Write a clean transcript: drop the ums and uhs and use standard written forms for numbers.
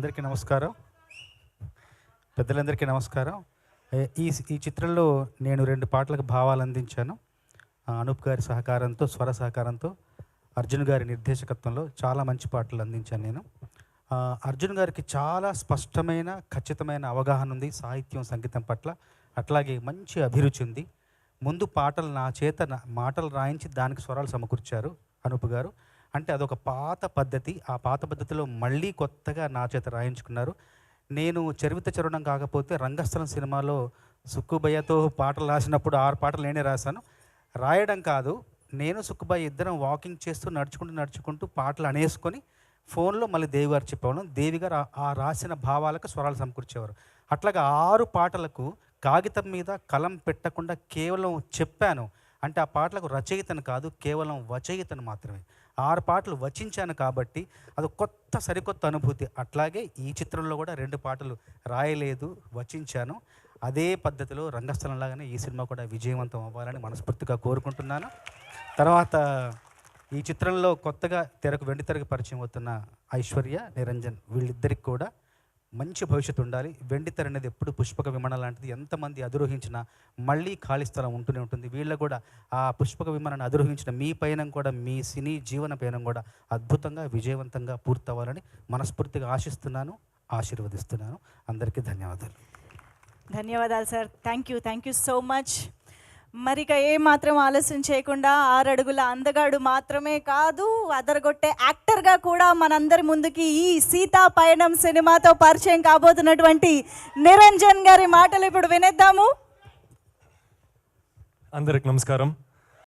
అందరికీ నమస్కారం. పెద్దలందరికీ నమస్కారం. ఈ చిత్రంలో నేను 2 పాటలకు భావాలు అందించాను. అనూప్ గారి సహకారంతో, స్వర సహకారంతో, అర్జున్ గారి నిర్దేశకత్వంలో చాలా మంచి పాటలు అందించాను నేను. అర్జున్ గారికి చాలా స్పష్టమైన, ఖచ్చితమైన అవగాహన ఉంది సాహిత్యం, సంగీతం పట్ల. అట్లాగే మంచి అభిరుచి ఉంది. ముందు పాటలు నా చేత మాటలు రాయించి దానికి స్వరాలు సమకూర్చారు అనూప్ గారు. అంటే అదొక పాత పద్ధతి. ఆ పాత పద్ధతిలో మళ్ళీ కొత్తగా నా చేత రాయించుకున్నారు. నేను చరివిత చరణం కాకపోతే రంగస్థలం సినిమాలో సుక్కుబయ్యతో పాటలు రాసినప్పుడు 6 పాటలు నేనే రాశాను. రాయడం కాదు, నేను సుక్కుబయ్య ఇద్దరం వాకింగ్ చేస్తూ నడుచుకుంటూ పాటలు అనేసుకొని ఫోన్లో మళ్ళీ దేవి గారు చెప్పేవాళ్ళం. దేవి గారు ఆ రాసిన భావాలకు స్వరాలు సమకూర్చేవారు. అట్లాగా 6 పాటలకు కాగితం మీద కలం పెట్టకుండా కేవలం చెప్పాను. అంటే ఆ పాటలకు రచయితను కాదు, కేవలం వచయితను మాత్రమే. 6 పాటలు వచించాను కాబట్టి అది సరికొత్త అనుభూతి. అట్లాగే ఈ చిత్రంలో కూడా 2 పాటలు రాయలేదు, వచించాను. అదే పద్ధతిలో రంగస్థలంలాగానే ఈ సినిమా కూడా విజయవంతం అవ్వాలని మనస్ఫూర్తిగా కోరుకుంటున్నాను. తర్వాత ఈ చిత్రంలో కొత్తగా వెండితెరకు పరిచయం అవుతున్న ఐశ్వర్య, నిరంజన్, వీళ్ళిద్దరికి కూడా మంచి భవిష్యత్తు ఉండాలి. వెండితెర అనేది ఎప్పుడు పుష్పక విమానం లాంటిది. ఎంతమంది అధిరోహించినా మళ్ళీ ఖాళీ స్థలం ఉంటూనే ఉంటుంది. వీళ్ళకు కూడా ఆ పుష్పక విమానాన్ని అధిరోహించిన మీ పయనం కూడా, మీ సినీ జీవన పయనం కూడా అద్భుతంగా, విజయవంతంగా పూర్తవ్వాలని మనస్ఫూర్తిగా ఆశిస్తున్నాను, ఆశీర్వదిస్తున్నాను. అందరికీ ధన్యవాదాలు. ధన్యవాదాలు sir. Thank you so much. మరిక ఏమాత్రం ఆలస్యం చేయకుండా 6 అడుగుల అందగాడు మాత్రమే కాదు, అదరగొట్టే యాక్టర్గా కూడా మనందరి ముందుకి ఈ సీతా పయనం సినిమాతో పరిచయం కాబోతున్నటువంటి నిరంజన్ గారి మాటలు ఇప్పుడు వినేద్దాము. అందరికి నమస్కారం.